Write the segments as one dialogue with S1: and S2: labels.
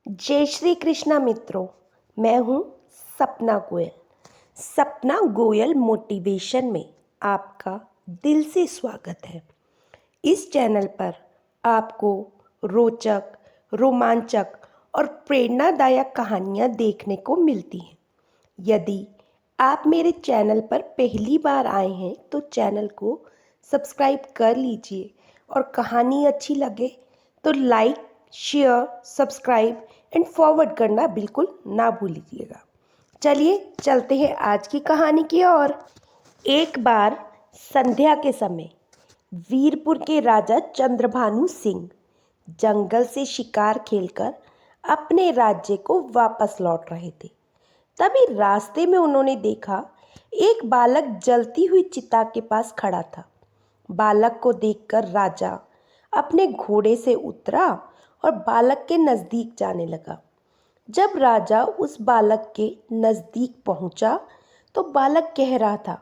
S1: जय श्री कृष्णा मित्रों। मैं हूँ सपना गोयल। सपना गोयल मोटिवेशन में आपका दिल से स्वागत है। इस चैनल पर आपको रोचक, रोमांचक और प्रेरणादायक कहानियाँ देखने को मिलती हैं। यदि आप मेरे चैनल पर पहली बार आए हैं तो चैनल को सब्सक्राइब कर लीजिए और कहानी अच्छी लगे तो like, share, subscribe and forward करना बिल्कुल ना भूलिएगा। चलिए चलते हैं आज की कहानी की ओर। एक बार संध्या के समय वीरपुर के राजा चंद्रभानु सिंह जंगल से शिकार खेलकर अपने राज्य को वापस लौट रहे थे। तभी रास्ते में उन्होंने देखा एक बालक जलती हुई चिता के पास खड़ा था। बालक को देखकर राजा अपने घोड़े से उतरा और बालक के नज़दीक जाने लगा। जब राजा उस बालक के नज़दीक पहुंचा तो बालक कह रहा था,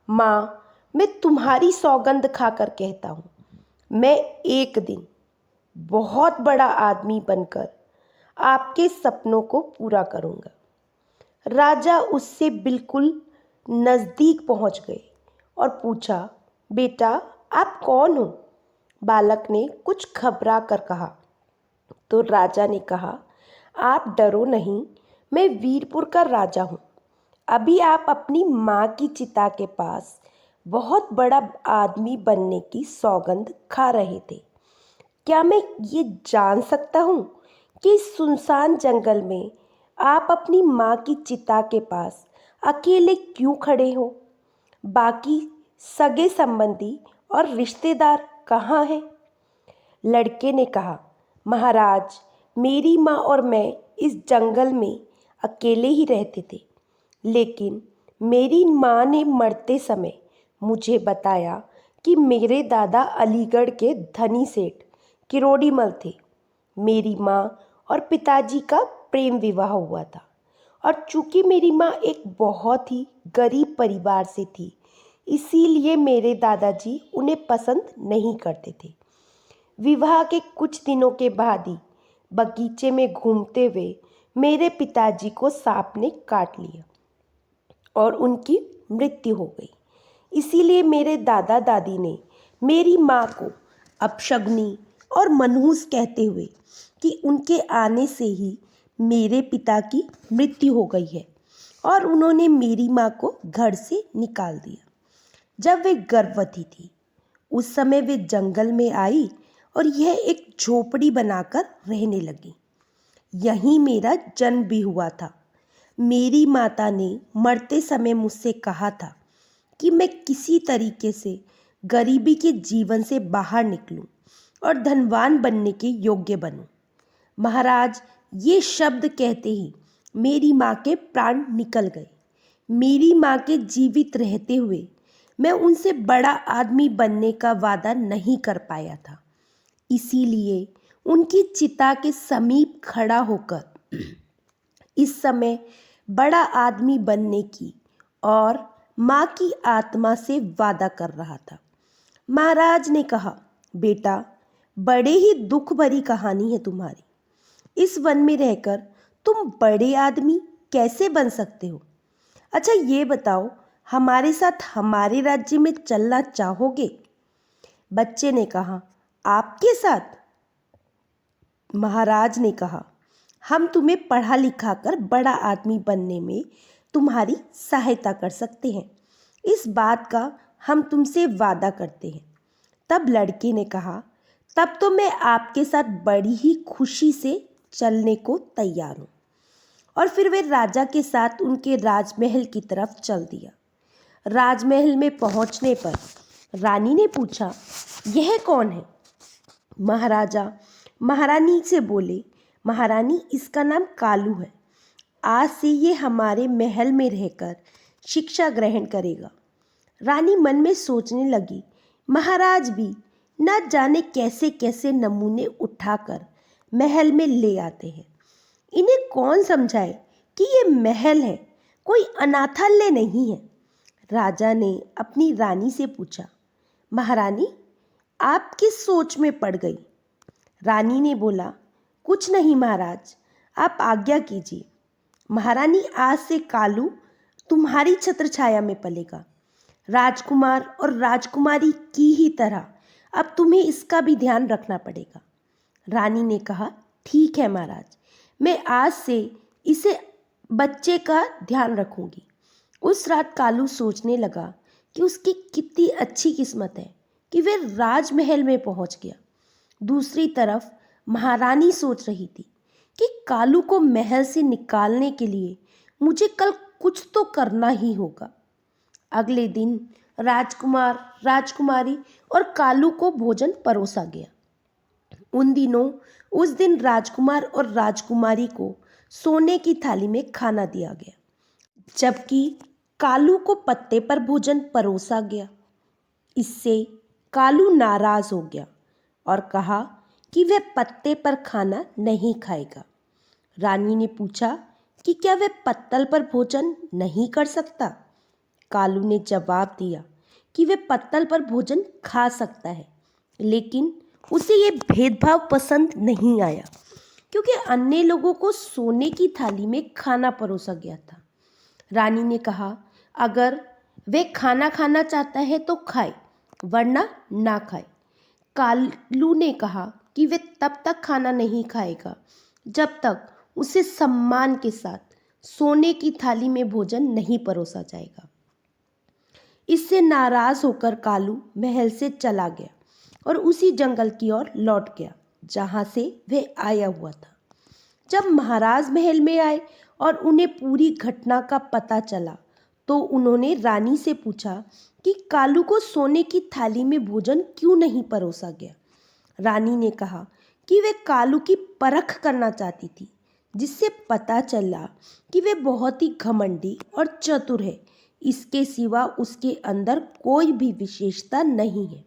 S1: माँ, मैं तुम्हारी सौगंध खाकर कहता हूँ, मैं एक दिन बहुत बड़ा आदमी बनकर आपके सपनों को पूरा करूँगा। राजा उससे बिल्कुल नज़दीक पहुंच गए और पूछा, बेटा आप कौन हो? बालक ने कुछ घबरा कर कहा। तो राजा ने कहा, आप डरो नहीं, मैं वीरपुर का राजा हूँ। अभी आप अपनी माँ की चिता के पास बहुत बड़ा आदमी बनने की सौगंध खा रहे थे। क्या मैं ये जान सकता हूँ कि इस सुनसान जंगल में आप अपनी माँ की चिता के पास अकेले क्यों खड़े हो? बाकी सगे संबंधी और रिश्तेदार कहाँ हैं? लड़के ने कहा, महाराज, मेरी माँ और मैं इस जंगल में अकेले ही रहते थे, लेकिन मेरी माँ ने मरते समय मुझे बताया कि मेरे दादा अलीगढ़ के धनी सेठ किरोड़ीमल थे। मेरी माँ और पिताजी का प्रेम विवाह हुआ था और चूंकि मेरी माँ एक बहुत ही गरीब परिवार से थी, इसीलिए मेरे दादाजी उन्हें पसंद नहीं करते थे। विवाह के कुछ दिनों के बाद ही बगीचे में घूमते हुए मेरे पिताजी को सांप ने काट लिया और उनकी मृत्यु हो गई। इसीलिए मेरे दादा दादी ने मेरी माँ को अपशगुनी और मनहूस कहते हुए कि उनके आने से ही मेरे पिता की मृत्यु हो गई है और उन्होंने मेरी माँ को घर से निकाल दिया। जब वे गर्भवती थी उस समय वे जंगल में आई और यह एक झोपड़ी बनाकर रहने लगी। यहीं मेरा जन्म भी हुआ था। मेरी माता ने मरते समय मुझसे कहा था कि मैं किसी तरीके से गरीबी के जीवन से बाहर निकलूं और धनवान बनने के योग्य बनूं। महाराज, ये शब्द कहते ही मेरी माँ के प्राण निकल गए। मेरी माँ के जीवित रहते हुए मैं उनसे बड़ा आदमी बनने का वादा नहीं कर पाया था। इसीलिए उनकी चिता के समीप खड़ा होकर इस समय बड़ा आदमी बनने की और माँ की आत्मा से वादा कर रहा था। महाराज ने कहा, बेटा, बड़े ही दुख भरी कहानी है तुम्हारी। इस वन में रहकर तुम बड़े आदमी कैसे बन सकते हो? अच्छा ये बताओ, हमारे साथ हमारे राज्य में चलना चाहोगे? बच्चे ने कहा, आपके साथ? महाराज ने कहा, हम तुम्हें पढ़ा लिखा कर बड़ा आदमी बनने में तुम्हारी सहायता कर सकते हैं। इस बात का हम तुमसे वादा करते हैं। तब लड़के ने कहा, तब तो मैं आपके साथ बड़ी ही खुशी से चलने को तैयार हूँ। और फिर वे राजा के साथ उनके राजमहल की तरफ चल दिया। राजमहल में पहुँचने पर रानी ने पूछा, यह कौन है? महाराजा महारानी से बोले, महारानी, इसका नाम कालू है। आज से ये हमारे महल में रहकर शिक्षा ग्रहण करेगा। रानी मन में सोचने लगी, महाराज भी न जाने कैसे कैसे नमूने उठाकर महल में ले आते हैं। इन्हें कौन समझाए कि ये महल है, कोई अनाथालय नहीं है। राजा ने अपनी रानी से पूछा, महारानी, आप किस सोच में पड़ गई? रानी ने बोला, कुछ नहीं महाराज, आप आज्ञा कीजिए। महारानी, आज से कालू तुम्हारी छत्र छाया में पलेगा। राजकुमार और राजकुमारी की ही तरह अब तुम्हें इसका भी ध्यान रखना पड़ेगा। रानी ने कहा, ठीक है महाराज, मैं आज से इसे बच्चे का ध्यान रखूंगी। उस रात कालू सोचने लगा कि उसकी कितनी अच्छी किस्मत है कि वह राजमहल में पहुंच गया। दूसरी तरफ महारानी सोच रही थी कि कालू को महल से निकालने के लिए मुझे कल कुछ तो करना ही होगा। अगले दिन राजकुमार, राजकुमारी और कालू को भोजन परोसा गया। उस दिन राजकुमार और राजकुमारी को सोने की थाली में खाना दिया गया, जबकि कालू को पत्ते पर भोजन परोसा गया। इससे कालू नाराज हो गया और कहा कि वह पत्ते पर खाना नहीं खाएगा। रानी ने पूछा कि क्या वह पत्तल पर भोजन नहीं कर सकता। कालू ने जवाब दिया कि वह पत्तल पर भोजन खा सकता है, लेकिन उसे ये भेदभाव पसंद नहीं आया क्योंकि अन्य लोगों को सोने की थाली में खाना परोसा गया था। रानी ने कहा, अगर वह खाना खाना चाहता है तो खाए, वरना ना खाए। कालू ने कहा कि वह तब तक खाना नहीं खाएगा जब तक उसे सम्मान के साथ सोने की थाली में भोजन नहीं परोसा जाएगा। इससे नाराज होकर कालू महल से चला गया और उसी जंगल की ओर लौट गया जहां से वह आया हुआ था। जब महाराज महल में आए और उन्हें पूरी घटना का पता चला तो उन्होंने रानी से पूछा कि कालू को सोने की थाली में भोजन क्यों नहीं परोसा गया। रानी ने कहा कि वे कालू की परख करना चाहती थी, जिससे पता चला कि वे बहुत ही घमंडी और चतुर है। इसके सिवा उसके अंदर कोई भी विशेषता नहीं है।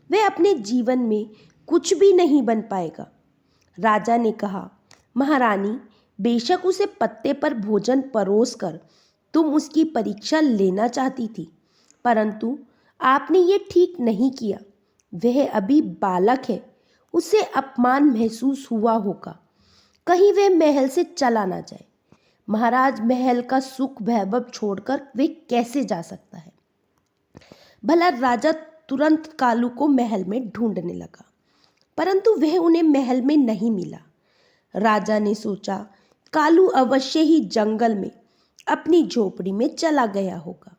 S1: वह अपने जीवन में कुछ भी नहीं बन पाएगा। राजा ने कहा, महारानी, बेशक उसे पत्ते पर भोजन परोस कर तुम उसकी परीक्षा लेना चाहती थी, परंतु आपने ये ठीक नहीं किया। वह अभी बालक है, उसे अपमान महसूस हुआ होगा। कहीं वह महल से चला ना जाए। महाराज महल का सुख वैभव छोड़कर वे कैसे जा सकता है। भला राजा तुरंत कालू को महल में ढूंढने लगा, परंतु वह उन्हें महल में नहीं मिला। राजा ने सोचा, कालू अवश्य ही जंगल में अपनी झोपड़ी में चला गया होगा।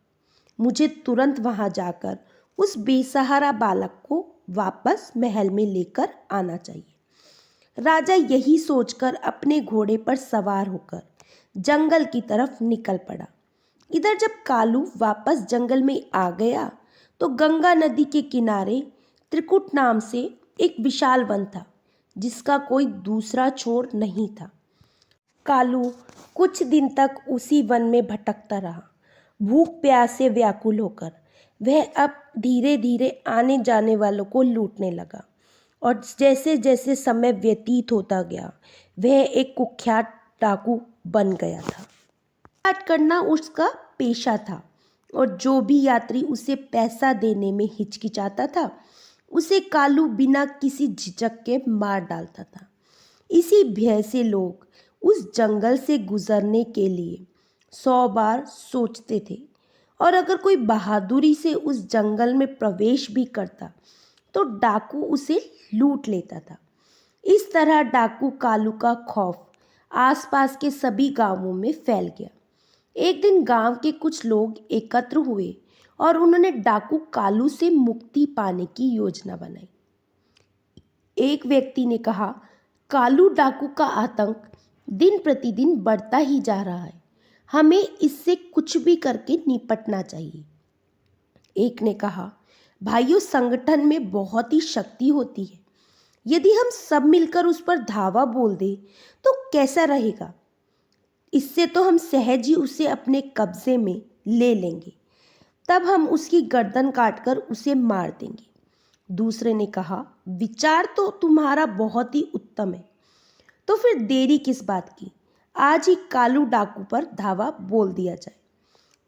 S1: मुझे तुरंत वहां जाकर उस बेसहारा बालक को वापस महल में लेकर आना चाहिए। राजा यही सोचकर अपने घोड़े पर सवार होकर जंगल की तरफ निकल पड़ा। इधर जब कालू वापस जंगल में आ गया तो गंगा नदी के किनारे त्रिकुट नाम से एक विशाल वन था, जिसका कोई दूसरा छोर नहीं था। कालू कुछ दिन तक उसी वन में भटकता रहा। भूख प्यास से व्याकुल होकर वह अब धीरे धीरे आने जाने वालों को लूटने लगा और जैसे जैसे समय व्यतीत होता गया वह एक कुख्यात डाकू बन गया था। लूटपाट करना उसका पेशा था और जो भी यात्री उसे पैसा देने में हिचकिचाता था उसे कालू बिना किसी झिझक के मार डालता था। इसी भय से लोग उस जंगल से गुजरने के लिए 100 बार सोचते थे और अगर कोई बहादुरी से उस जंगल में प्रवेश भी करता तो डाकू उसे लूट लेता था। इस तरह डाकू कालू का खौफ आसपास के सभी गांवों में फैल गया। एक दिन गांव के कुछ लोग एकत्र हुए और उन्होंने डाकू कालू से मुक्ति पाने की योजना बनाई। एक व्यक्ति ने कहा, कालू डाकू का आतंक दिन प्रतिदिन बढ़ता ही जा रहा है, हमें इससे कुछ भी करके निपटना चाहिए। एक ने कहा, भाइयों, संगठन में बहुत ही शक्ति होती है, यदि हम सब मिलकर उस पर धावा बोल दें तो कैसा रहेगा। इससे तो हम सहज ही उसे अपने कब्जे में ले लेंगे, तब हम उसकी गर्दन काटकर उसे मार देंगे। दूसरे ने कहा, विचार तो तुम्हारा बहुत ही उत्तम है, तो फिर देरी किस बात की, आज ही कालू डाकू पर धावा बोल दिया जाए।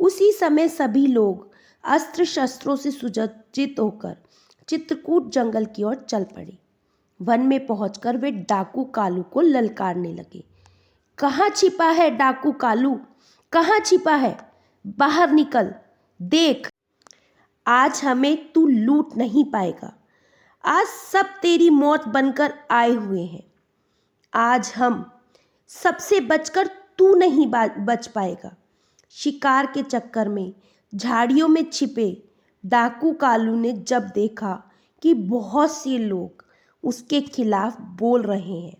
S1: उसी समय सभी लोग अस्त्र शस्त्रों से सुसज्जित होकर चित्रकूट जंगल की ओर चल पड़े। वन में पहुंचकर वे डाकू कालू को ललकारने लगे। कहाँ छिपा है डाकू कालू? कहाँ छिपा है? बाहर निकल, देख, आज हमें तू लूट नहीं पाएगा। आज सब तेरी मौत बनकर आए हुए हैं। आज हम सबसे बचकर तू नहीं बच पाएगा। शिकार के चक्कर में झाड़ियों में छिपे डाकू कालू ने जब देखा कि बहुत से लोग उसके खिलाफ बोल रहे हैं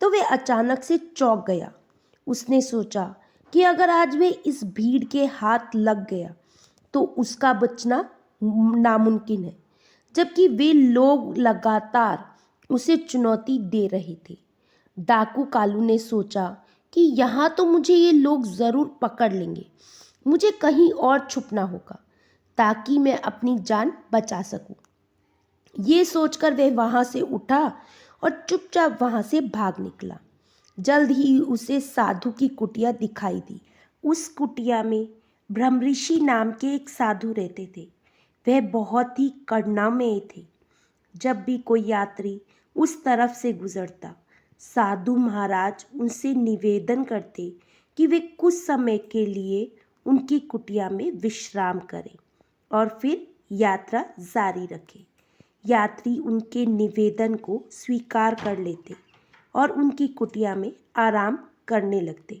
S1: तो वे अचानक से चौंक गया। उसने सोचा कि अगर आज वे इस भीड़ के हाथ लग गया तो उसका बचना नामुमकिन है, जबकि वे लोग लगातार उसे चुनौती दे रहे थे। डाकू कालू ने सोचा कि यहाँ तो मुझे ये लोग ज़रूर पकड़ लेंगे। मुझे कहीं और छुपना होगा ताकि मैं अपनी जान बचा सकूं। ये सोचकर वह वहाँ से उठा और चुपचाप वहाँ से भाग निकला। जल्द ही उसे साधु की कुटिया दिखाई दी। उस कुटिया में ब्रह्मऋषि नाम के एक साधु रहते थे। वह बहुत ही करुणामय थे। जब भी कोई यात्री उस तरफ से गुजरता, साधु महाराज उनसे निवेदन करते कि वे कुछ समय के लिए उनकी कुटिया में विश्राम करें और फिर यात्रा जारी रखें। यात्री उनके निवेदन को स्वीकार कर लेते और उनकी कुटिया में आराम करने लगते।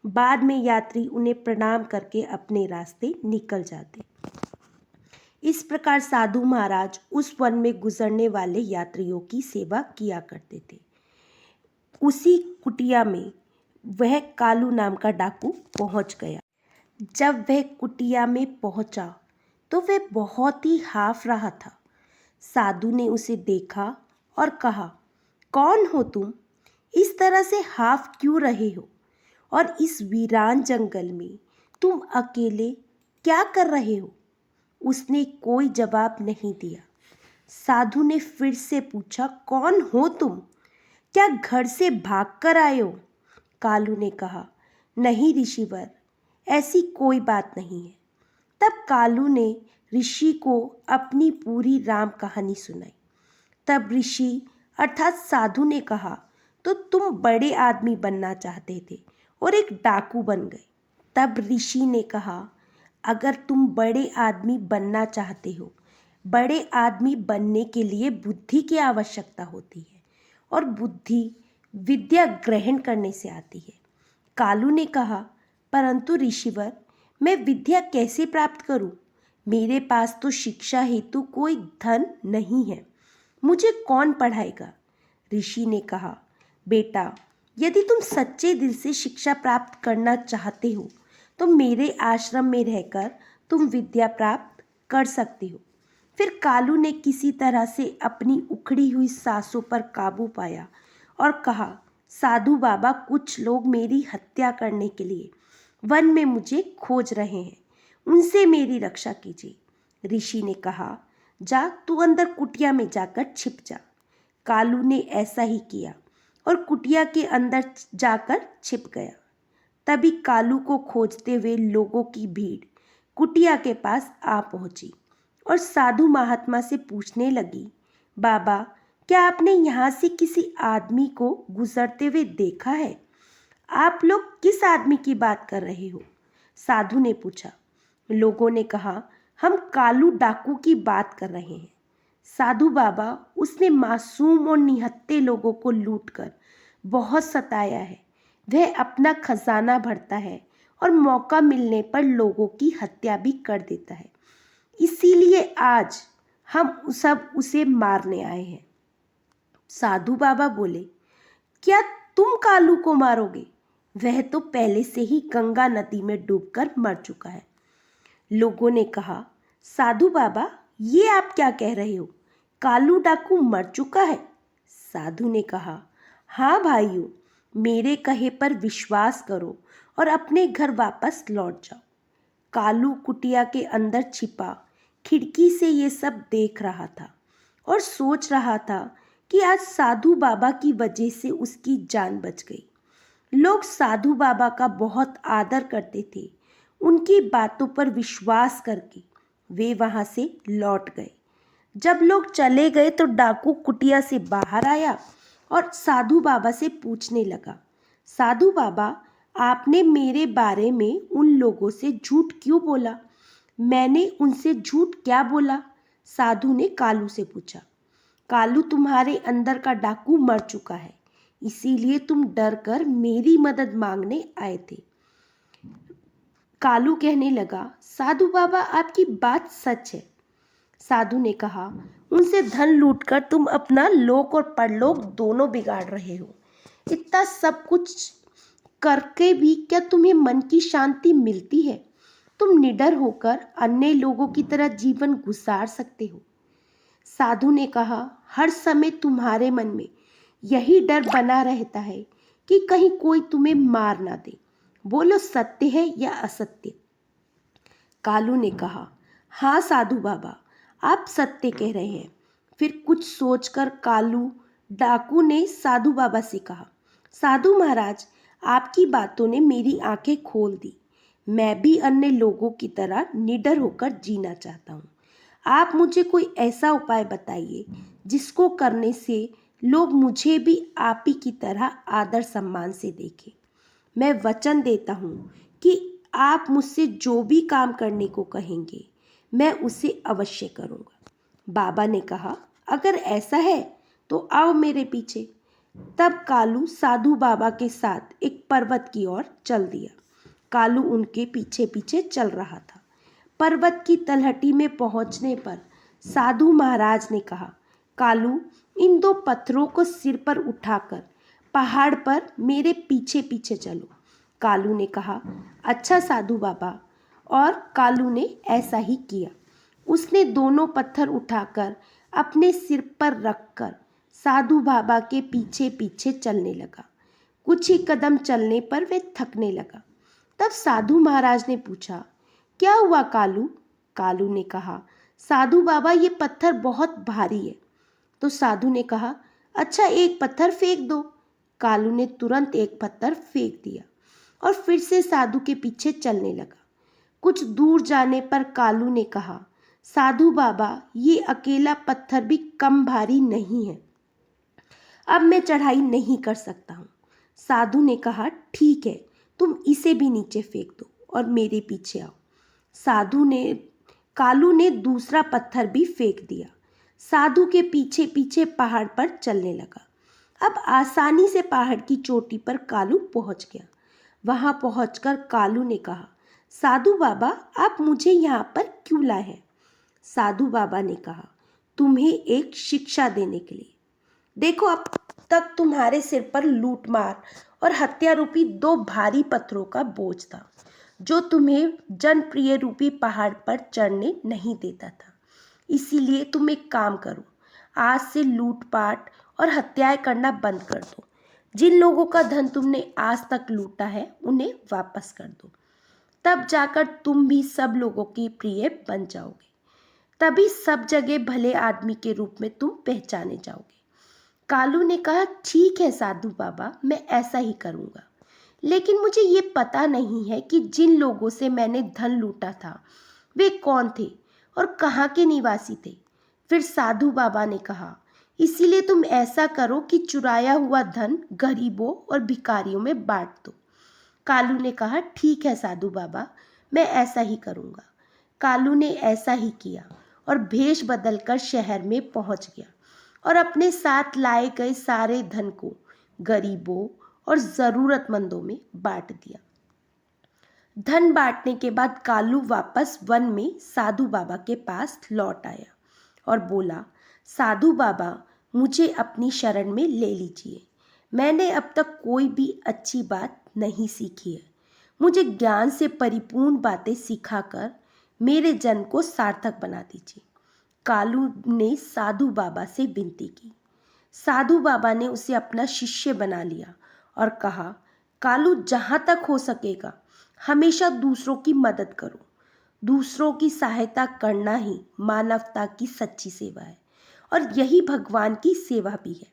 S1: बाद में यात्री उन्हें प्रणाम करके अपने रास्ते निकल जाते। इस प्रकार साधु महाराज उस वन में गुजरने वाले यात्रियों की सेवा किया करते थे। उसी कुटिया में वह कालू नाम का डाकू पहुंच गया। जब वह कुटिया में पहुंचा तो वह बहुत ही हाफ रहा था। साधु ने उसे देखा और कहा, कौन हो तुम? इस तरह से हाफ क्यों रहे हो? और इस वीरान जंगल में तुम अकेले क्या कर रहे हो? उसने कोई जवाब नहीं दिया। साधु ने फिर से पूछा, कौन हो तुम? क्या घर से भाग कर आए हो? कालू ने कहा, नहीं ऋषिवर, ऐसी कोई बात नहीं है। तब कालू ने ऋषि को अपनी पूरी राम कहानी सुनाई। तब ऋषि अर्थात साधु ने कहा, तो तुम बड़े आदमी बनना चाहते थे और एक डाकू बन गए। तब ऋषि ने कहा, अगर तुम बड़े आदमी बनना चाहते हो, बड़े आदमी बनने के लिए बुद्धि की आवश्यकता होती है और बुद्धि विद्या ग्रहण करने से आती है। कालू ने कहा, परंतु ऋषिवर, मैं विद्या कैसे प्राप्त करूं? मेरे पास तो शिक्षा हेतु कोई धन नहीं है। मुझे कौन पढ़ाएगा? ऋषि ने कहा, बेटा, यदि तुम सच्चे दिल से शिक्षा प्राप्त करना चाहते हो तो मेरे आश्रम में रहकर तुम विद्या प्राप्त कर सकते हो। फिर कालू ने किसी तरह से अपनी उखड़ी हुई सांसों पर काबू पाया और कहा, साधु बाबा, कुछ लोग मेरी हत्या करने के लिए वन में मुझे खोज रहे हैं, उनसे मेरी रक्षा कीजिए। ऋषि ने कहा, जा, तू अंदर कुटिया में जाकर छिप जा। कालू ने ऐसा ही किया और कुटिया के अंदर जाकर छिप गया। तभी कालू को खोजते हुए लोगों की भीड़ कुटिया के पास आ पहुंची और साधु महात्मा से पूछने लगी, बाबा, क्या आपने यहाँ से किसी आदमी को गुजरते हुए देखा है? आप लोग किस आदमी की बात कर रहे हो? साधु ने पूछा। लोगों ने कहा, हम कालू डाकू की बात कर रहे हैं। साधु बाबा, उसने मासूम और निहत्थे लोगों को लूटकर बहुत सताया है। वह अपना खजाना भरता है और मौका मिलने पर लोगों की हत्या भी कर देता है। इसीलिए आज हम सब उसे मारने आए हैं। साधु बाबा बोले, क्या तुम कालू को मारोगे? वह तो पहले से ही गंगा नदी में डूबकर मर चुका है। लोगों ने कहा, साधु बाबा, ये आप क्या कह रहे हो? कालू डाकू मर चुका है? साधु ने कहा, हाँ भाइयों, मेरे कहे पर विश्वास करो और अपने घर वापस लौट जाओ। कालू कुटिया के अंदर छिपा खिड़की से ये सब देख रहा था और सोच रहा था कि आज साधु बाबा की वजह से उसकी जान बच गई। लोग साधु बाबा का बहुत आदर करते थे। उनकी बातों पर विश्वास करके वे वहाँ से लौट गए। जब लोग चले गए तो डाकू कुटिया से बाहर आया और साधु बाबा से पूछने लगा, साधु बाबा, आपने मेरे बारे में उन लोगों से झूठ क्यों बोला? मैंने उनसे झूठ क्या बोला? साधु ने कालू से पूछा। कालू, तुम्हारे अंदर का डाकू मर चुका है, इसीलिए तुम डर कर मेरी मदद मांगने आए थे। कालू कहने लगा, साधु बाबा, आपकी बात सच है। साधु ने कहा, उनसे धन लूटकर तुम अपना लोक और परलोक दोनों बिगाड़ रहे हो। इतना सब कुछ करके भी क्या तुम्हें मन की शांति मिलती है? तुम निडर होकर अन्य लोगों की तरह जीवन गुजार सकते हो। साधु ने कहा, हर समय तुम्हारे मन में यही डर बना रहता है कि कहीं कोई तुम्हें मार ना दे। बोलो, सत्य है या असत्य? कालू ने कहा, हाँ साधु बाबा, आप सत्य कह रहे हैं। फिर कुछ सोचकर कालू डाकू ने साधु बाबा से कहा, साधु महाराज, आपकी बातों ने मेरी आंखें खोल दी। मैं भी अन्य लोगों की तरह निडर होकर जीना चाहता हूँ। आप मुझे कोई ऐसा उपाय बताइए जिसको करने से लोग मुझे भी आप ही की तरह आदर सम्मान से देखें। मैं वचन देता हूँ कि आप मुझसे जो भी काम करने को कहेंगे मैं उसे अवश्य करूँगा। बाबा ने कहा, अगर ऐसा है तो आओ मेरे पीछे। तब कालू साधु बाबा के साथ एक पर्वत की ओर चल दिया। कालू उनके पीछे पीछे चल रहा था। पर्वत की तलहटी में पहुंचने पर साधु महाराज ने कहा, कालू, इन दो पत्थरों को सिर पर उठाकर पहाड़ पर मेरे पीछे पीछे चलो। कालू ने कहा, अच्छा साधु बाबा। और कालू ने ऐसा ही किया। उसने दोनों पत्थर उठाकर अपने सिर पर रखकर साधु बाबा के पीछे पीछे चलने लगा। कुछ ही कदम चलने पर वे थकने लगा। तब साधु महाराज ने पूछा, क्या हुआ कालू? कालू ने कहा, साधु बाबा, ये पत्थर बहुत भारी है। तो साधु ने कहा, अच्छा एक पत्थर फेंक दो। कालू ने तुरंत एक पत्थर फेंक दिया और फिर से साधु के पीछे चलने लगा। कुछ दूर जाने पर कालू ने कहा, साधु बाबा, ये अकेला पत्थर भी कम भारी नहीं है, अब मैं चढ़ाई नहीं कर सकता हूँ। साधु ने कहा, ठीक है, तुम इसे भी नीचे फेंक दो और मेरे पीछे आओ। कालू ने दूसरा पत्थर भी फेंक दिया। साधु के पीछे पीछे पहाड़ पर चलने लगा। अब आसानी से पहाड़ की चोटी पर कालू पहुंच गया। वहां पहुंचकर कालू ने कहा, साधु बाबा, आप मुझे यहाँ पर क्यों लाए हैं? साधु बाबा ने कहा, तुम्हें एक शिक्षा देने के लिए। देखो, अब तक तुम्हारे सिर पर लूटमार और हत्या रूपी दो भारी पत्थरों का बोझ था, जो तुम्हें जनप्रिय रूपी पहाड़ पर चढ़ने नहीं देता था। इसीलिए तुम एक काम करो, आज से लूटपाट और हत्याएं करना बंद कर दो। जिन लोगों का धन तुमने आज तक लूटा है उन्हें वापस कर दो। तब जाकर तुम भी सब लोगों के प्रिय बन जाओगे। तभी सब जगह भले आदमी के रूप में तुम पहचाने जाओगे। कालू ने कहा, ठीक है साधु बाबा, मैं ऐसा ही करूँगा। लेकिन मुझे ये पता नहीं है कि जिन लोगों से मैंने धन लूटा था वे कौन थे और कहाँ के निवासी थे। फिर साधु बाबा ने कहा, इसीलिए तुम ऐसा करो कि चुराया हुआ धन गरीबों और भिखारियों में बांट दो। कालू ने कहा, ठीक है साधु बाबा, मैं ऐसा ही करूँगा। कालू ने ऐसा ही किया और भेष बदलकर शहर में पहुँच गया और अपने साथ लाए गए सारे धन को गरीबों और ज़रूरतमंदों में बांट दिया। धन बांटने के बाद कालू वापस वन में साधु बाबा के पास लौट आया और बोला, साधु बाबा, मुझे अपनी शरण में ले लीजिए। मैंने अब तक कोई भी अच्छी बात नहीं सीखी है। मुझे ज्ञान से परिपूर्ण बातें सिखाकर मेरे जन्म को सार्थक बना दीजिए। कालू ने साधु बाबा से विनती की। साधु बाबा ने उसे अपना शिष्य बना लिया और कहा, कालू, जहाँ तक हो सकेगा हमेशा दूसरों की मदद करो। दूसरों की सहायता करना ही मानवता की सच्ची सेवा है और यही भगवान की सेवा भी है।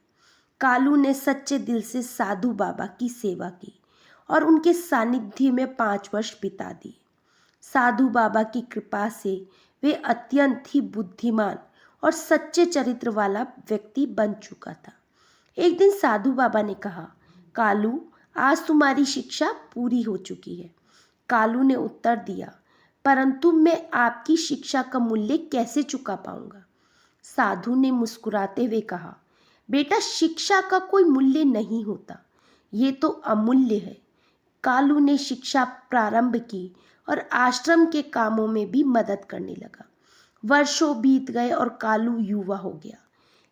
S1: कालू ने सच्चे दिल से साधु बाबा की सेवा की और उनके सानिध्य में 5 वर्ष बिता दिए। साधु बाबा की कृपा से वे अत्यंत ही बुद्धिमान और सच्चे चरित्र वाला व्यक्ति बन चुका था। एक दिन साधु बाबा ने कहा, कालू, आज तुम्हारी शिक्षा पूरी हो चुकी है। कालू ने उत्तर दिया, परंतु मैं आपकी शिक्षा का मूल्य कैसे चुका पाऊंगा? साधु ने मुस्कुराते हुए कहा, बेटा, शिक्षा का कोई मूल्य नहीं होता, ये तो अमूल्य है। कालू ने शिक्षा प्रारंभ की और आश्रम के कामों में भी मदद करने लगा। वर्षों बीत गए और कालू युवा हो गया।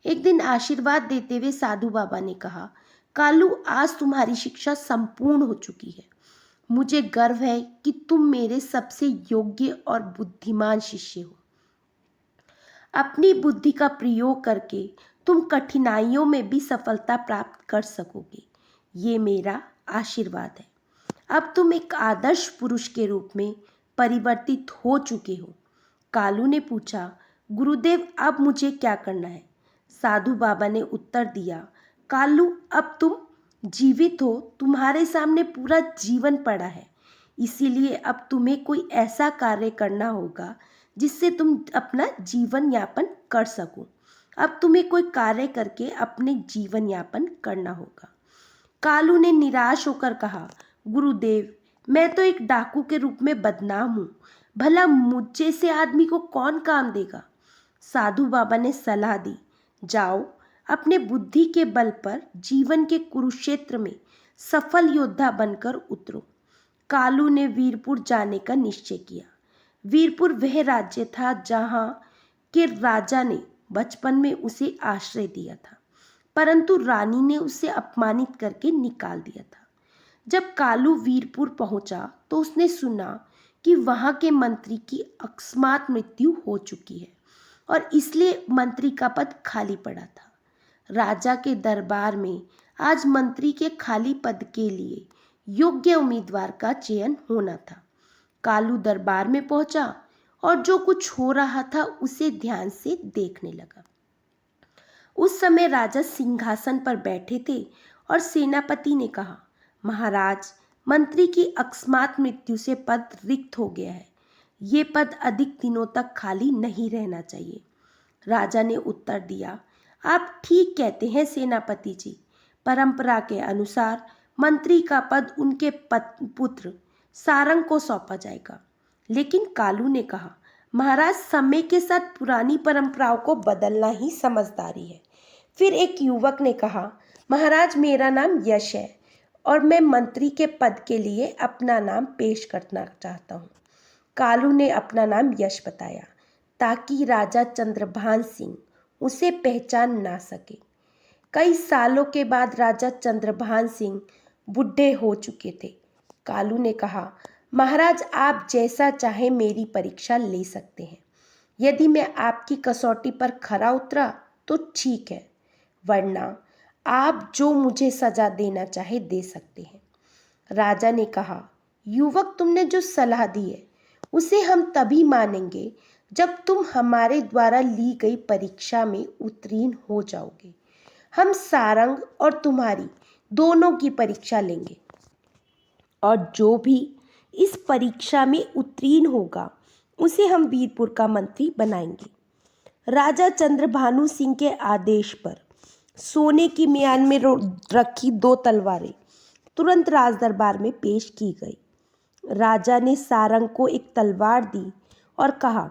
S1: एक दिन आशीर्वाद देते हुए साधु बाबा ने कहा, कालू, आज तुम्हारी शिक्षा संपूर्ण हो चुकी है। मुझे गर्व है कि तुम मेरे सबसे योग्य और बुद्धिमान शिष्य हो। अपनी बुद्धि का प्रयोग करके तुम कठिनाइयों में भी सफलता प्राप्त कर सकोगे। ये मेरा आशीर्वाद है। अब तुम एक आदर्श पुरुष के रूप में परिवर्तित हो चुके हो। कालू ने पूछा, गुरुदेव, अब मुझे क्या करना है? साधु बाबा ने उत्तर दिया, कालू, अब तुम जीवित हो, तुम्हारे सामने पूरा जीवन पड़ा है। इसीलिए अब तुम्हें कोई ऐसा कार्य करना होगा जिससे तुम अपना जीवन यापन कर सको। अब तुम्हें कोई कार्य करके अपने जीवन यापन करना होगा। कालू ने निराश होकर कहा, गुरुदेव, मैं तो एक डाकू के रूप में बदनाम हूँ। भला मुझे से आदमी को कौन काम देगा? साधु बाबा ने सलाह दी, जाओ, अपने बुद्धि के बल पर जीवन के कुरुक्षेत्र में सफल योद्धा बनकर उतरो। कालू ने वीरपुर जाने का निश्चय किया। वीरपुर वह राज्य था जहाँ के राजा ने बचपन में उसे आश्रय दिया था, परंतु रानी ने उसे अपमानित करके निकाल दिया था। जब कालू वीरपुर पहुंचा तो उसने सुना कि वहां के मंत्री की अकस्मात मृत्यु हो चुकी है और इसलिए मंत्री का पद खाली पड़ा था। राजा के दरबार में आज मंत्री के खाली पद के लिए योग्य उम्मीदवार का चयन होना था। कालू दरबार में पहुंचा और जो कुछ हो रहा था उसे ध्यान से देखने लगा। उस समय राजा सिंहासन पर बैठे थे और सेनापति ने कहा, महाराज, मंत्री की अकस्मात मृत्यु से पद रिक्त हो गया है। ये पद अधिक दिनों तक खाली नहीं रहना चाहिए। राजा ने उत्तर दिया, आप ठीक कहते हैं सेनापति जी। परंपरा के अनुसार मंत्री का पद उनके पुत्र सारंग को सौंपा जाएगा। लेकिन कालू ने कहा, महाराज, समय के साथ पुरानी परंपराओं को बदलना ही समझदारी है। फिर एक युवक ने कहा, महाराज, मेरा नाम यश है और मैं मंत्री के पद के लिए अपना नाम पेश करना चाहता हूँ। कालू ने अपना नाम यश बताया ताकि राजा चंद्रभान सिंह उसे पहचान ना सके। कई सालों के बाद राजा चंद्रभान सिंह बूढ़े हो चुके थे। कालू ने कहा, महाराज, आप जैसा चाहे मेरी परीक्षा ले सकते हैं। यदि मैं आपकी कसौटी पर खरा उतरा तो ठीक है, वरना आप जो मुझे सजा देना चाहे दे सकते हैं। राजा ने कहा, युवक, तुमने जो सलाह दी है उसे हम तभी मानेंगे जब तुम हमारे द्वारा ली गई परीक्षा में उत्तीर्ण हो जाओगे। हम सारंग और तुम्हारी दोनों की परीक्षा लेंगे और जो भी इस परीक्षा में उत्तीर्ण होगा उसे हम वीरपुर का मंत्री बनाएंगे। राजा चंद्रभानु सिंह के आदेश पर सोने की म्यान में रखी 2 तलवारें तुरंत राज दरबार में पेश की गई। राजा ने सारंग को एक तलवार दी और कहा,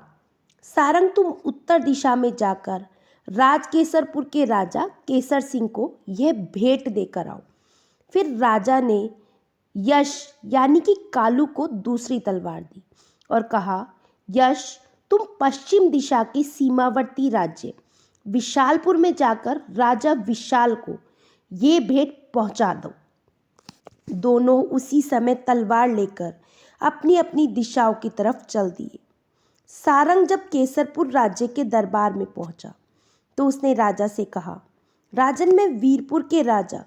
S1: सारंग, तुम उत्तर दिशा में जाकर राजकेसरपुर के राजा केसर सिंह को यह भेंट देकर आओ। फिर राजा ने यश यानी कि कालू को दूसरी तलवार दी और कहा, यश, तुम पश्चिम दिशा के सीमावर्ती राज्य विशालपुर में जाकर राजा विशाल को ये भेंट पहुंचा दो। दोनों उसी समय तलवार लेकर अपनी अपनी दिशाओं की तरफ चल दिए। सारंग जब केसरपुर राज्य के दरबार में पहुंचा तो उसने राजा से कहा, राजन, मैं वीरपुर के राजा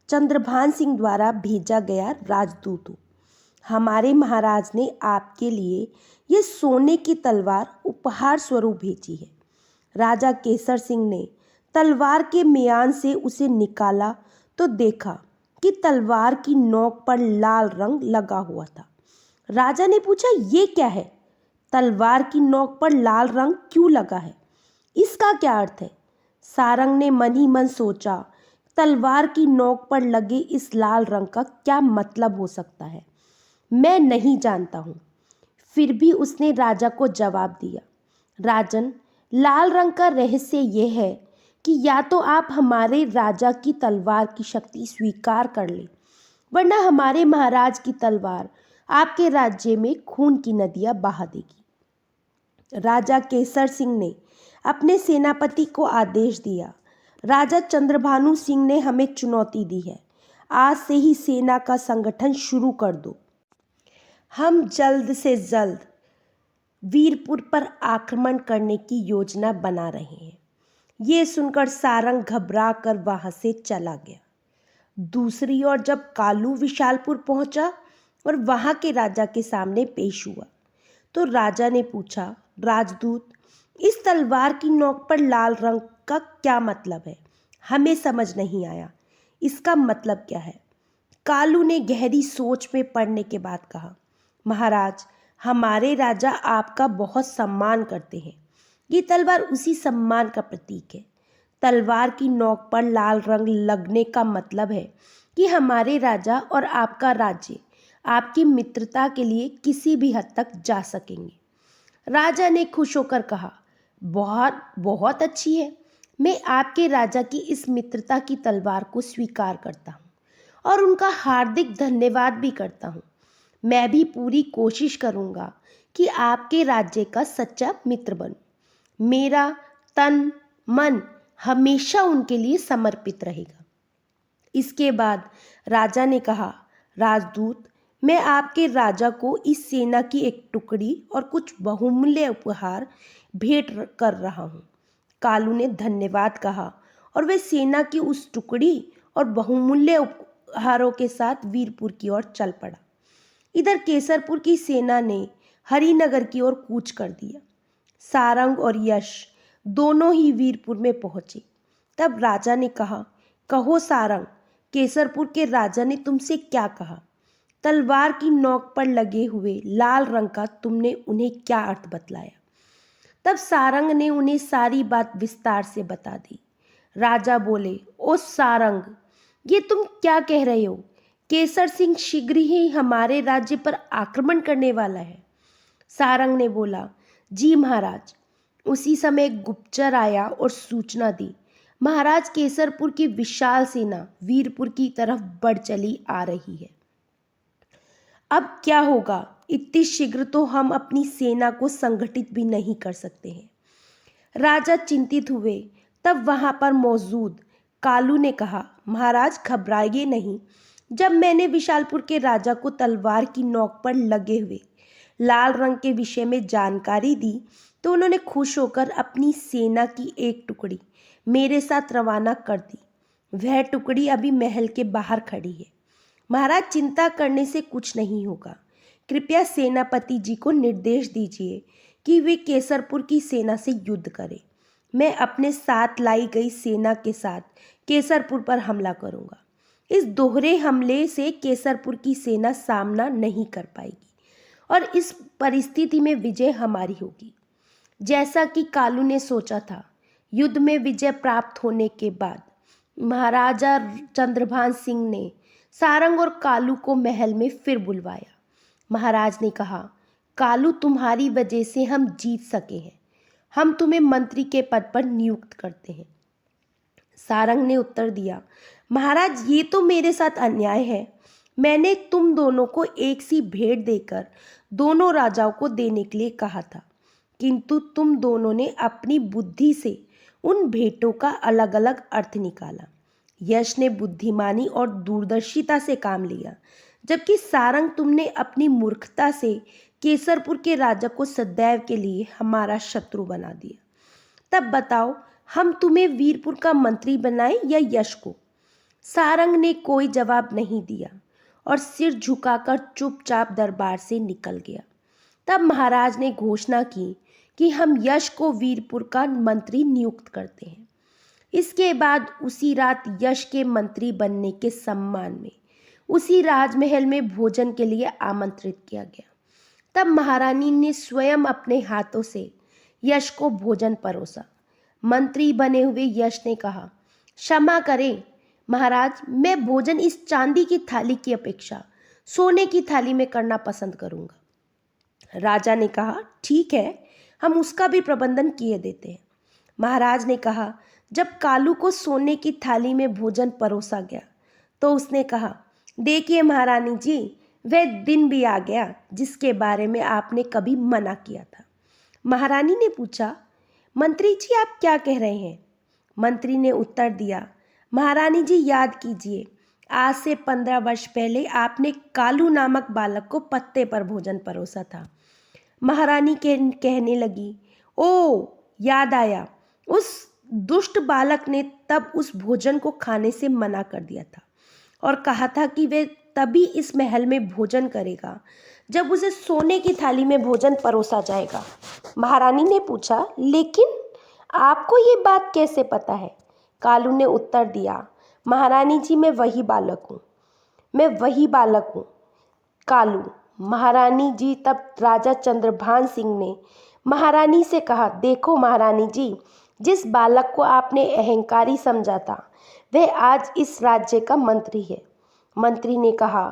S1: चंद्रभान सिंह द्वारा भेजा गया राजदूत हूँ। हमारे महाराज ने आपके लिए ये सोने की तलवार उपहार स्वरूप भेजी है। राजा केसर सिंह ने तलवार के म्यान से उसे निकाला तो देखा कि तलवार की नोक पर लाल रंग लगा हुआ था। राजा ने पूछा, ये क्या है? तलवार की नोक पर लाल रंग क्यों लगा है? इसका क्या अर्थ है? सारंग ने मन ही मन सोचा तलवार की नोक पर लगे इस लाल रंग का क्या मतलब हो सकता है? मैं नहीं जानता हूँ। फिर भी उसने राजा को जवाब दिया, राजन, लाल रंग का रहस्य यह है कि या तो आप हमारे राजा की तलवार की शक्ति स्वीकार कर लें, वरना हमारे महाराज की तलवार आपके राज्य में खून की नदियां बहा देगी। राजा केसर सिंह ने अपने सेनापति को आदेश दिया, राजा चंद्रभानु सिंह ने हमें चुनौती दी है, आज से ही सेना का संगठन शुरू कर दो। हम जल्द से जल्द वीरपुर पर आक्रमण करने की योजना बना रहे हैं। ये सुनकर सारंग घबरा कर वहां से चला गया। दूसरी ओर जब कालू विशालपुर पहुंचा और वहां के राजा के सामने पेश हुआ तो राजा ने पूछा, राजदूत, इस तलवार की नोक पर लाल रंग का क्या मतलब है? हमें समझ नहीं आया, इसका मतलब क्या है? कालू ने गहरी सोच में पड़ने के बाद कहा, महाराज, हमारे राजा आपका बहुत सम्मान करते हैं। ये तलवार उसी सम्मान का प्रतीक है। तलवार की नोक पर लाल रंग लगने का मतलब है कि हमारे राजा और आपका राज्य आपकी मित्रता के लिए किसी भी हद तक जा सकेंगे। राजा ने खुश होकर कहा, बहुत बहुत अच्छी है। मैं आपके राजा की इस मित्रता की तलवार को स्वीकार करता हूँ और उनका हार्दिक धन्यवाद भी करता हूँ। मैं भी पूरी कोशिश करूँगा कि आपके राज्य का सच्चा मित्र बनूं। मेरा तन मन हमेशा उनके लिए समर्पित रहेगा। इसके बाद राजा ने कहा, राजदूत, मैं आपके राजा को इस सेना की एक टुकड़ी और कुछ बहुमूल्य उपहार भेंट कर रहा हूँ। कालू ने धन्यवाद कहा और वे सेना की उस टुकड़ी और बहुमूल्य उपहारों के साथ वीरपुर की ओर चल पड़ा। इधर केसरपुर की सेना ने हरिनगर की ओर कूच कर दिया। सारंग और यश दोनों ही वीरपुर में पहुंचे। तब राजा ने कहा, कहो सारंग, केसरपुर के राजा ने तुमसे क्या कहा? तलवार की नोक पर लगे हुए लाल रंग का तुमने उन्हें क्या अर्थ बतलाया? तब सारंग ने उन्हें सारी बात विस्तार से बता दी। राजा बोले, ओ सारंग, ये तुम क्या कह रहे हो? केसर सिंह शीघ्र ही हमारे राज्य पर आक्रमण करने वाला है। सारंग ने बोला, जी महाराज। उसी समय एक गुप्तचर आया और सूचना दी, महाराज, केसरपुर की विशाल सेना वीरपुर की तरफ बढ़ चली आ रही है। अब क्या होगा? इतनी शीघ्र तो हम अपनी सेना को संगठित भी नहीं कर सकते हैं। राजा चिंतित हुए। तब वहां पर मौजूद कालू ने कहा, महाराज, घबराइए नहीं। जब मैंने विशालपुर के राजा को तलवार की नोक पर लगे हुए लाल रंग के विषय में जानकारी दी तो उन्होंने खुश होकर अपनी सेना की एक टुकड़ी मेरे साथ रवाना कर दी। वह टुकड़ी अभी महल के बाहर खड़ी है। महाराज, चिंता करने से कुछ नहीं होगा। कृपया सेनापति जी को निर्देश दीजिए कि वे केसरपुर की सेना से युद्ध करें। मैं अपने साथ लाई गई सेना के साथ केसरपुर पर हमला करूंगा। इस दोहरे हमले से केसरपुर की सेना सामना नहीं कर पाएगी और इस परिस्थिति में विजय हमारी होगी। जैसा कि कालू ने सोचा था, युद्ध में विजय प्राप्त होने के बाद महाराजा चंद्रभान सिंह ने सारंग और कालू को महल में फिर बुलवाया। महाराज ने कहा, कालू, तुम्हारी वजह से हम जीत सके हैं। हम तुम्हें मंत्री के पद पर नियुक्त करते हैं। सारंग ने उत्तर दिया, महाराज, ये तो मेरे साथ अन्याय है। मैंने तुम दोनों को एक सी भेंट देकर दोनों राजाओं को देने के लिए कहा था, किंतु तुम दोनों ने अपनी बुद्धि से उन भेंटों का अलग अलग अर्थ निकाला। यश ने बुद्धिमानी और दूरदर्शिता से काम लिया, जबकि सारंग, तुमने अपनी मूर्खता से केसरपुर के राजा को सदैव के लिए हमारा शत्रु बना दिया। तब बताओ, हम तुम्हें वीरपुर का मंत्री बनाएं या यश को? सारंग ने कोई जवाब नहीं दिया और सिर झुकाकर चुपचाप दरबार से निकल गया। तब महाराज ने घोषणा की कि हम यश को वीरपुर का मंत्री नियुक्त करते हैं। इसके बाद उसी रात यश के मंत्री बनने के सम्मान में उसी राजमहल में भोजन के लिए आमंत्रित किया गया। तब महारानी ने स्वयं अपने हाथों से यश को भोजन परोसा। मंत्री बने हुए यश ने कहा, क्षमा करें महाराज, मैं भोजन इस चांदी की थाली की अपेक्षा सोने की थाली में करना पसंद करूंगा। राजा ने कहा, ठीक है, हम उसका भी प्रबंधन किए देते हैं। महाराज ने कहा, जब कालू को सोने की थाली में भोजन परोसा गया तो उसने कहा, देखिए महारानी जी, वह दिन भी आ गया जिसके बारे में आपने कभी मना किया था। महारानी ने पूछा, मंत्री जी आप क्या कह रहे हैं? मंत्री ने उत्तर दिया, महारानी जी याद कीजिए, आज से 15 वर्ष पहले आपने कालू नामक बालक को पत्ते पर भोजन परोसा था। महारानी कहने लगी, ओ याद आया, उस दुष्ट बालक ने तब उस भोजन को खाने से मना कर दिया था और कहा था कि वह तभी इस महल में भोजन करेगा जब उसे सोने की थाली में भोजन परोसा जाएगा। महारानी ने पूछा, लेकिन आपको ये बात कैसे पता है? कालू ने उत्तर दिया, महारानी जी मैं वही बालक हूँ, कालू। महारानी जी तब राजा चंद्रभान सिंह ने महारानी से कहा, देखो महारानी जी, जिस बालक को आपने अहंकारी समझा था वह आज इस राज्य का मंत्री है। मंत्री ने कहा,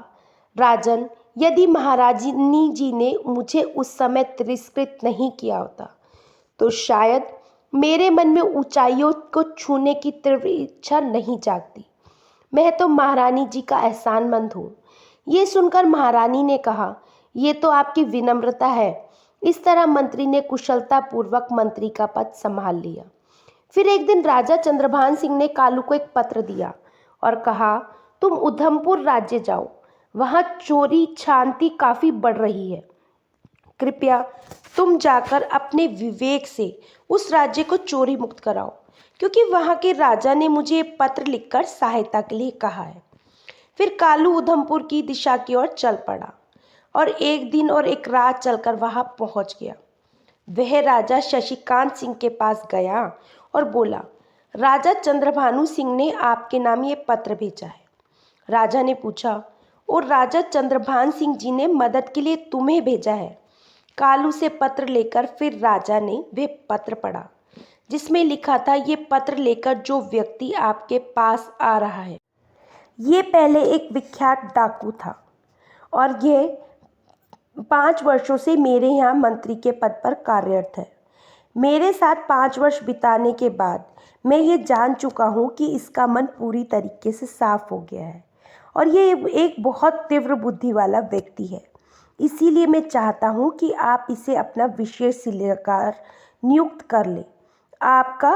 S1: राजन, यदि महारानी जी ने मुझे उस समय तिरस्कृत नहीं किया होता तो शायद मेरे मन में ऊंचाइयों को छूने की तीव्र इच्छा नहीं जागती। मैं तो महारानी जी का एहसानमंद हूँ। ये सुनकर महारानी ने कहा, ये तो आपकी विनम्रता है। इस तरह मंत्री ने कुशलतापूर्वक मंत्री का पद संभाल लिया। फिर एक दिन राजा चंद्रभान सिंह ने कालू को एक पत्र दिया और कहा, तुम उधमपुर राज्य जाओ, वहाँ चोरी छानती काफ़ी बढ़ रही है। कृपया तुम जाकर अपने विवेक से उस राज्य को चोरी मुक्त कराओ, क्योंकि वहाँ के राजा ने मुझे पत्र लिखकर सहायता के लिए कहा है। फिर कालू उधमपुर की दिशा की ओर चल पड़ा और एक दिन और एक रात चलकर वहाँ पहुँच गया। वह राजा शशिकांत सिंह के पास गया और बोला, राजा चंद्रभानु सिंह ने आपके नाम ये पत्र भेजा है। राजा ने पूछा, और राजा चंद्रभान सिंह जी ने मदद के लिए तुम्हें भेजा है? कालू से पत्र लेकर फिर राजा ने वह पत्र पढ़ा, जिसमें लिखा था, ये पत्र लेकर जो व्यक्ति आपके पास आ रहा है, ये पहले एक विख्यात डाकू था और ये 5 वर्षों से मेरे यहाँ मंत्री के पद पर कार्यरत है। मेरे साथ 5 वर्ष बिताने के बाद मैं ये जान चुका हूँ कि इसका मन पूरी तरीके से साफ हो गया है और ये एक बहुत तीव्र बुद्धि वाला व्यक्ति है। इसीलिए मैं चाहता हूँ कि आप इसे अपना विशेष सलाहकार नियुक्त कर लें। आपका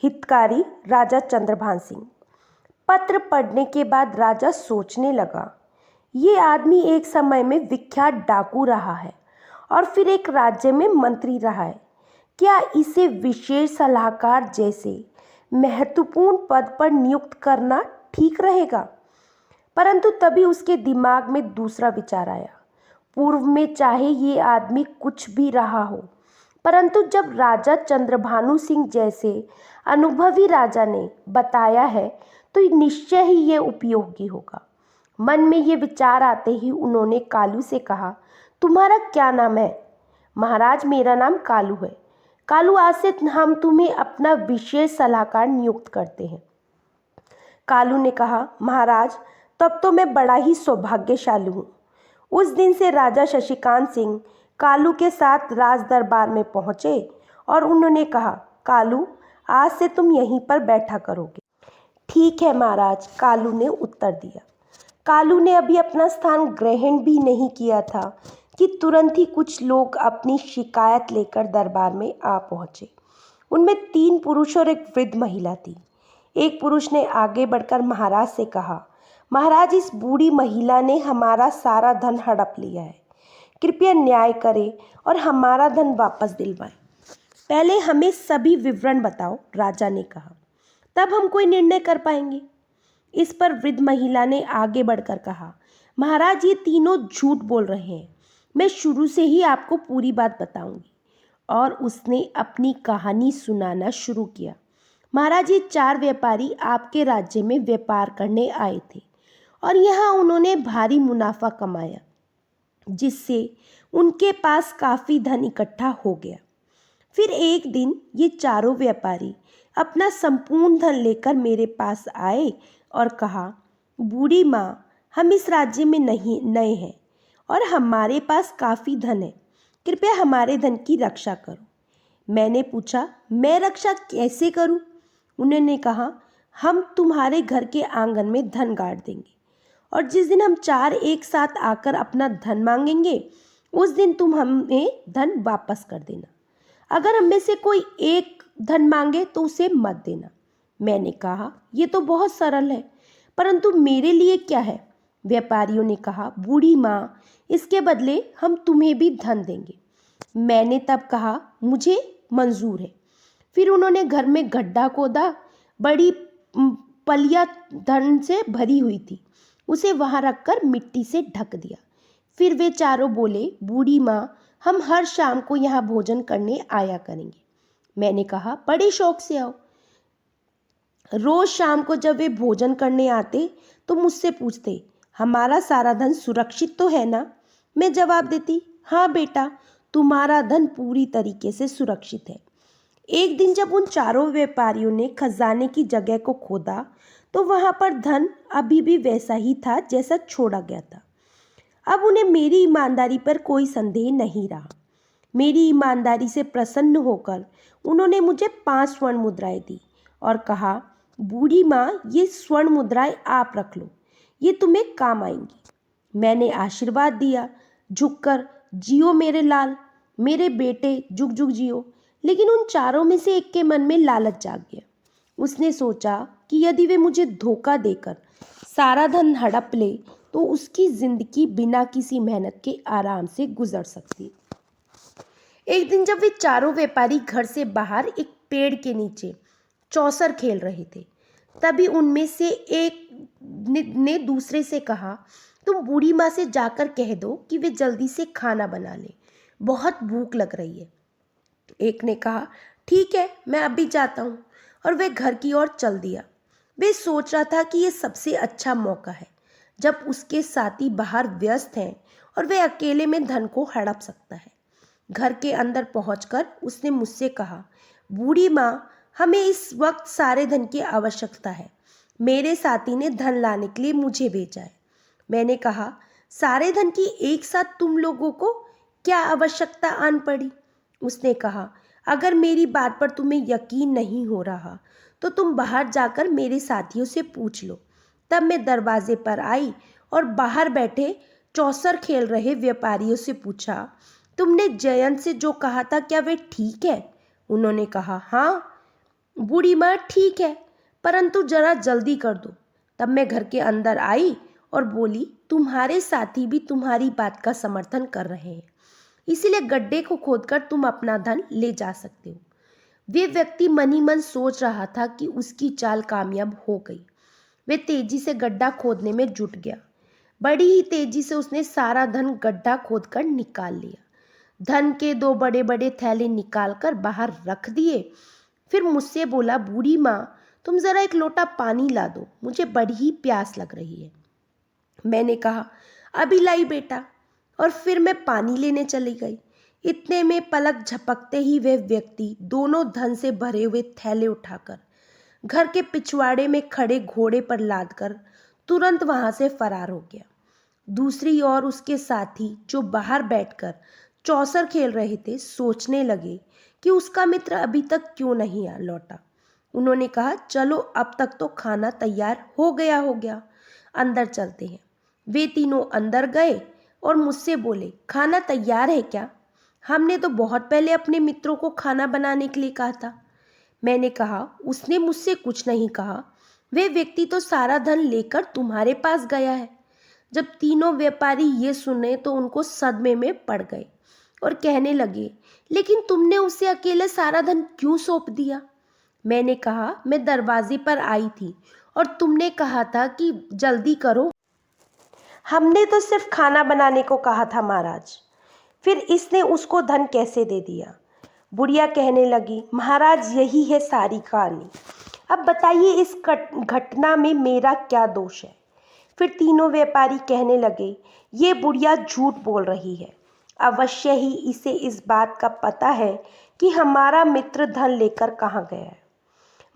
S1: हितकारी राजा चंद्रभान सिंह। पत्र पढ़ने के बाद राजा सोचने लगा, ये आदमी एक समय में विख्यात डाकू रहा है और फिर एक राज्य में मंत्री रहा है। क्या इसे विशेष सलाहकार जैसे महत्वपूर्ण पद पर नियुक्त करना ठीक रहेगा? परंतु तभी उसके दिमाग में दूसरा विचार आया। पूर्व में चाहे ये आदमी कुछ भी रहा हो, परंतु जब राजा चंद्रभानु सिंह जैसे अनुभवी राजा ने बताया है तो निश्चय ही ये उपयोगी होगा। मन में ये विचार आते ही उन्होंने कालू से कहा, तुम्हारा क्या नाम है? महाराज, मेरा नाम कालू है। कालू, आज से हम तुम्हें अपना विशेष सलाहकार नियुक्त करते हैं। कालू ने कहा, महाराज, तब तो मैं बड़ा ही सौभाग्यशाली हूँ। उस दिन से राजा शशिकांत सिंह कालू के साथ राज दरबार में पहुँचे और उन्होंने कहा, कालू, आज से तुम यहीं पर बैठा करोगे। ठीक है महाराज, कालू ने उत्तर दिया। कालू ने अभी अपना स्थान ग्रहण भी नहीं किया था कि तुरंत ही कुछ लोग अपनी शिकायत लेकर दरबार में आ पहुँचे। उनमें 3 पुरुष और एक वृद्ध महिला थी। एक पुरुष ने आगे बढ़कर महाराज से कहा, महाराज, इस बूढ़ी महिला ने हमारा सारा धन हड़प लिया है। कृपया न्याय करें और हमारा धन वापस दिलवाएं। पहले हमें सभी विवरण बताओ, राजा ने कहा, तब हम कोई निर्णय कर पाएंगे। इस पर वृद्ध महिला ने आगे बढ़कर कहा, महाराज, ये तीनों झूठ बोल रहे हैं। मैं शुरू से ही आपको पूरी बात बताऊंगी। और उसने अपनी कहानी सुनाना शुरू किया। महाराज, ये 4 व्यापारी आपके राज्य में व्यापार करने आए थे और यहाँ उन्होंने भारी मुनाफा कमाया, जिससे उनके पास काफ़ी धन इकट्ठा हो गया। फिर एक दिन ये चारों व्यापारी अपना संपूर्ण धन लेकर मेरे पास आए और कहा, बूढ़ी माँ, हम इस राज्य में नहीं नए हैं और हमारे पास काफ़ी धन है। कृपया हमारे धन की रक्षा करो। मैंने पूछा, मैं रक्षा कैसे करूं? उन्होंने कहा, हम तुम्हारे घर के आंगन में धन गाड़ देंगे और जिस दिन हम चार एक साथ आकर अपना धन मांगेंगे उस दिन तुम हमें धन वापस कर देना। अगर हम में से कोई एक धन मांगे तो उसे मत देना। मैंने कहा, ये तो बहुत सरल है, परंतु मेरे लिए क्या है? व्यापारियों ने कहा, बूढ़ी माँ, इसके बदले हम तुम्हें भी धन देंगे। मैंने तब कहा, मुझे मंजूर है। फिर उन्होंने घर में गड्ढा खोदा। बड़ी पलिया धन से भरी हुई थी। उसे वहां रखकर मिट्टी से ढक दिया। फिर वे चारों बोले, बूढ़ी माँ, हम हर शाम को यहाँ भोजन करने आया करेंगे। मैंने कहा, बड़े शौक से आओ। रोज शाम को जब वे भोजन करने आते तो मुझसे पूछते, हमारा सारा धन सुरक्षित तो है ना? मैं जवाब देती, हाँ बेटा, तुम्हारा धन पूरी तरीके से सुरक्षित है। एक दिन जब उन चारों व्यापारियों ने खजाने की जगह को खोदा तो वहां पर धन अभी भी वैसा ही था जैसा छोड़ा गया था। अब उन्हें मेरी ईमानदारी पर कोई संदेह नहीं रहा। मेरी ईमानदारी से प्रसन्न होकर उन्होंने मुझे 5 स्वर्ण मुद्राएं दी और कहा, बूढ़ी माँ, ये स्वर्ण मुद्राएं आप रख लो, ये तुम्हें काम आएंगी। मैंने आशीर्वाद दिया, झुककर, जियो मेरे लाल, मेरे बेटे, जुग जुग जियो। लेकिन उन चारों में से एक के मन में लालच जाग गया। उसने सोचा कि यदि वे मुझे धोखा देकर सारा धन हड़प ले तो उसकी जिंदगी बिना किसी मेहनत के आराम से गुजर सकती। एक दिन जब वे चारों व्यापारी घर से बाहर एक पेड़ के नीचे चौसर खेल रहे थे, तभी उनमें से एक ने दूसरे से कहा, तुम बूढ़ी माँ से जाकर कह दो कि वे जल्दी से खाना बना ले, बहुत भूख लग रही है। एक ने कहा, ठीक है, मैं अभी जाता हूँ, और वह घर की ओर चल दिया। वे सोच रहा था कि यह सबसे अच्छा मौका है जब उसके साथी बाहर व्यस्त हैं और वह अकेले में धन को हड़प सकता है। घर के अंदर पहुंचकर उसने मुझसे कहा, बूढ़ी माँ, हमें इस वक्त सारे धन की आवश्यकता है। मेरे साथी ने धन लाने के लिए मुझे भेजा है। मैंने कहा, सारे धन की एक साथ तुम लोगों को क्या आवश्यकता आन पड़ी? उसने कहा, अगर मेरी बात पर तुम्हें यकीन नहीं हो रहा तो तुम बाहर जाकर मेरे साथियों से पूछ लो। तब मैं दरवाजे पर आई और बाहर बैठे चौसर खेल रहे व्यापारियों से पूछा, तुमने जयंत से जो कहा था क्या वे ठीक है? उन्होंने कहा, हाँ बूढ़ी माँ, ठीक है, परंतु जरा जल्दी कर दो। तब मैं घर के अंदर आई और बोली, तुम्हारे साथी भी तुम्हारी बात का समर्थन कर रहे हैं, इसीलिए गड्ढे को खोदकर तुम अपना धन ले जा सकते हो। वे व्यक्ति मन ही मन सोच रहा था कि उसकी चाल कामयाब हो गई। वे तेजी से गड्ढा खोदने में जुट गया। बड़ी ही तेजी से उसने सारा धन गड्ढा खोदकर निकाल लिया। धन के 2 बड़े बड़े थैले निकालकर बाहर रख दिए। फिर मुझसे बोला, बूढ़ी माँ, तुम जरा एक लोटा पानी ला दो, मुझे बड़ी ही प्यास लग रही है। मैंने कहा, अभी लाई बेटा, और फिर मैं पानी लेने चली गई। इतने में पलक झपकते ही वह व्यक्ति दोनों धन से भरे हुए थैले उठाकर घर के पिछवाड़े में खड़े घोड़े पर लादकर तुरंत वहां से फरार हो गया। दूसरी ओर उसके साथी जो बाहर बैठकर चौसर खेल रहे थे सोचने लगे कि उसका मित्र अभी तक क्यों नहीं लौटा। उन्होंने कहा, चलो अब तक तो खाना तैयार हो गया, अंदर चलते हैं। वे तीनों अंदर गए और मुझसे बोले, खाना तैयार है क्या? हमने तो बहुत पहले अपने मित्रों को खाना बनाने के लिए कहा था। मैंने कहा, उसने मुझसे कुछ नहीं कहा, वे व्यक्ति तो सारा धन लेकर तुम्हारे पास गया है। जब तीनों व्यापारी ये सुने तो उनको सदमे में पड़ गए और कहने लगे, लेकिन तुमने उसे अकेले सारा धन क्यों सौंप दिया? मैंने कहा, मैं दरवाजे पर आई थी और तुमने कहा था कि जल्दी करो। हमने तो सिर्फ खाना बनाने को कहा था महाराज, फिर इसने उसको धन कैसे दे दिया? बुढ़िया कहने लगी, महाराज, यही है सारी कहानी। अब बताइए इस घटना में मेरा क्या दोष है? फिर तीनों व्यापारी कहने लगे, ये बुढ़िया झूठ बोल रही है। अवश्य ही इसे इस बात का पता है कि हमारा मित्र धन लेकर कहाँ गया है।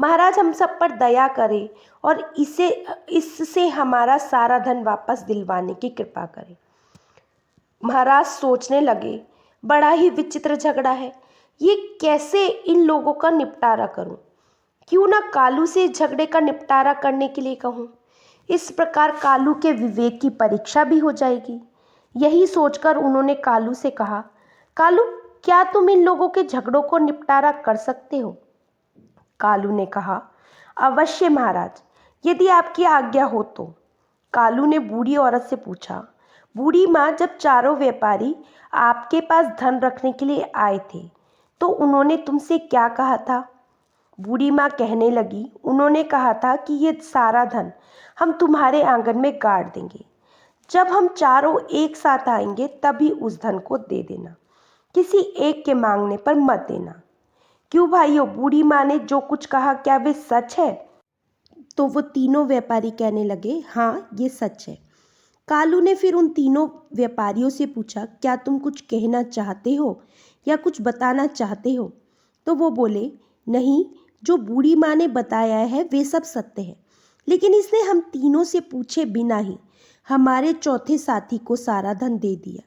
S1: महाराज हम सब पर दया करें और इससे हमारा सारा धन वापस दिलवाने की कृपा करें। महाराज सोचने लगे, बड़ा ही विचित्र झगड़ा है, ये कैसे इन लोगों का निपटारा करूं? क्यों ना कालू से झगड़े का निपटारा करने के लिए कहूं। इस प्रकार कालू के विवेक की परीक्षा भी हो जाएगी। यही सोचकर उन्होंने कालू से कहा, कालू क्या तुम इन लोगों के झगड़ों को निपटारा कर सकते हो? कालू ने कहा, अवश्य महाराज, यदि आपकी आज्ञा हो तो। कालू ने बूढ़ी औरत से पूछा, बूढ़ी माँ, जब चारों व्यापारी आपके पास धन रखने के लिए आए थे तो उन्होंने तुमसे क्या कहा था? बूढ़ी माँ कहने लगी, उन्होंने कहा था कि ये सारा धन हम तुम्हारे आंगन में गाड़ देंगे। जब हम चारों एक साथ आएंगे तभी उस धन को दे देना, किसी एक के मांगने पर मत देना। क्यों भाइयों, बूढ़ी माँ ने जो कुछ कहा क्या वे सच है? तो वो तीनों व्यापारी कहने लगे, हाँ ये सच है। कालू ने फिर उन तीनों व्यापारियों से पूछा, क्या तुम कुछ कहना चाहते हो या कुछ बताना चाहते हो? तो वो बोले, नहीं, जो बूढ़ी माँ ने बताया है वे सब सत्य है, लेकिन इसने हम तीनों से पूछे बिना ही हमारे चौथे साथी को सारा धन दे दिया।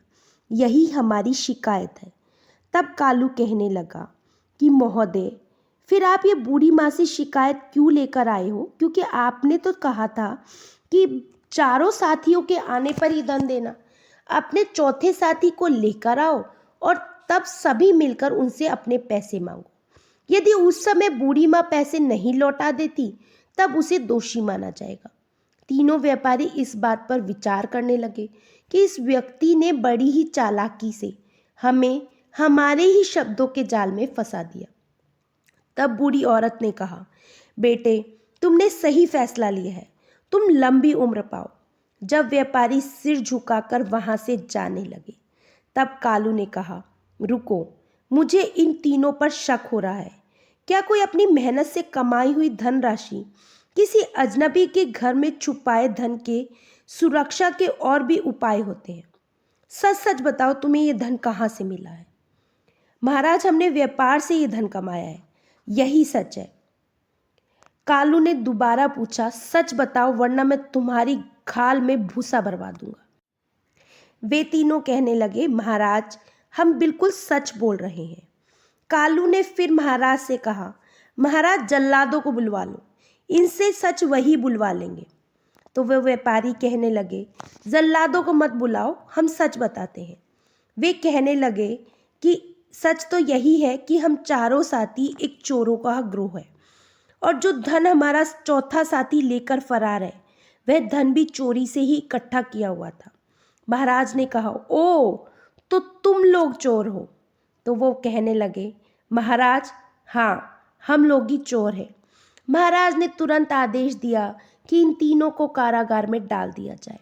S1: यही हमारी शिकायत है। तब कालू कहने लगा कि महोदय, फिर आप ये बूढ़ी माँ से शिकायत क्यों लेकर आए हो? क्योंकि आपने तो कहा था कि चारों साथियों के आने पर ही धन देना। अपने चौथे साथी को लेकर आओ और तब सभी मिलकर उनसे अपने पैसे मांगो। यदि उस समय बूढ़ी माँ पैसे नहीं लौटा देती तब उसे दोषी माना जाएगा। तीनों व्यापारी इस बात पर विचार करने लगे कि इस व्यक्ति ने बड़ी ही चालाकी से हमें हमारे ही शब्दों के जाल में फंसा दिया। तब बूढ़ी औरत ने कहा, बेटे, तुमने सही फैसला लिया है, तुम लंबी उम्र पाओ। जब व्यापारी सिर झुकाकर वहां से जाने लगे तब कालू ने कहा, रुको, मुझे इन तीनों पर शक हो रहा है। क्या कोई अपनी मेहनत से कमाई हुई धनराशि किसी अजनबी के घर में छुपाए धन के सुरक्षा के और भी उपाय होते हैं? सच सच बताओ, तुम्हें ये धन कहाँ से मिला है? महाराज, हमने व्यापार से ये धन कमाया है, यही सच है। कालू ने दोबारा पूछा, सच बताओ वरना मैं तुम्हारी खाल में भूसा भरवा दूंगा। वे तीनों कहने लगे, महाराज, हम बिल्कुल सच बोल रहे हैं। कालू ने फिर महाराज से कहा, महाराज, जल्लादों को बुलवा लो, इनसे सच वही बुलवा लेंगे। तो वे व्यापारी कहने लगे, जल्लादों को मत बुलाओ, हम सच बताते हैं। वे कहने लगे कि सच तो यही है कि हम चारों साथी एक चोरों का गिरोह है और जो धन हमारा चौथा साथी लेकर फरार है वह धन भी चोरी से ही इकट्ठा किया हुआ था। महाराज ने कहा, ओ, तो तुम लोग चोर हो? तो वो कहने लगे, महाराज, हाँ, हम लोग ही चोर हैं। महाराज ने तुरंत आदेश दिया कि इन तीनों को कारागार में डाल दिया जाए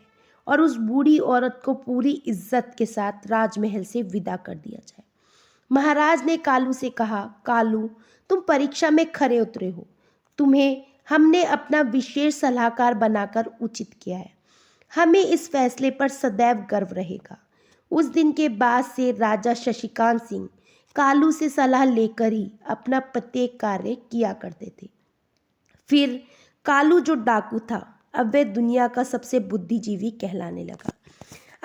S1: और उस बूढ़ी औरत को पूरी इज्जत के साथ राजमहल से विदा कर दिया जाए। महाराज ने कालू से कहा, कालू, तुम परीक्षा में खरे उतरे हो, तुम्हें हमने अपना विशेष सलाहकार बनाकर उचित किया है। हमें इस फैसले पर सदैव गर्व रहेगा। उस दिन के बाद से राजा शशिकांत सिंह कालू से सलाह लेकर ही अपना प्रत्येक कार्य किया करते थे। फिर कालू जो डाकू था अब वह दुनिया का सबसे बुद्धिजीवी कहलाने लगा।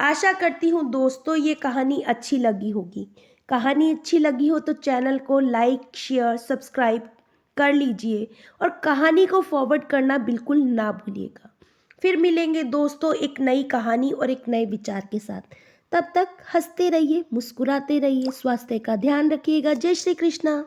S1: आशा करती हूँ दोस्तों ये कहानी अच्छी लगी होगी। कहानी अच्छी लगी हो तो चैनल को लाइक, शेयर, सब्सक्राइब कर लीजिए और कहानी को फॉरवर्ड करना बिल्कुल ना भूलिएगा। फिर मिलेंगे दोस्तों एक नई कहानी और एक नए विचार के साथ। तब तक हंसते रहिए, मुस्कुराते रहिए, स्वास्थ्य का ध्यान रखिएगा। जय श्री कृष्णा।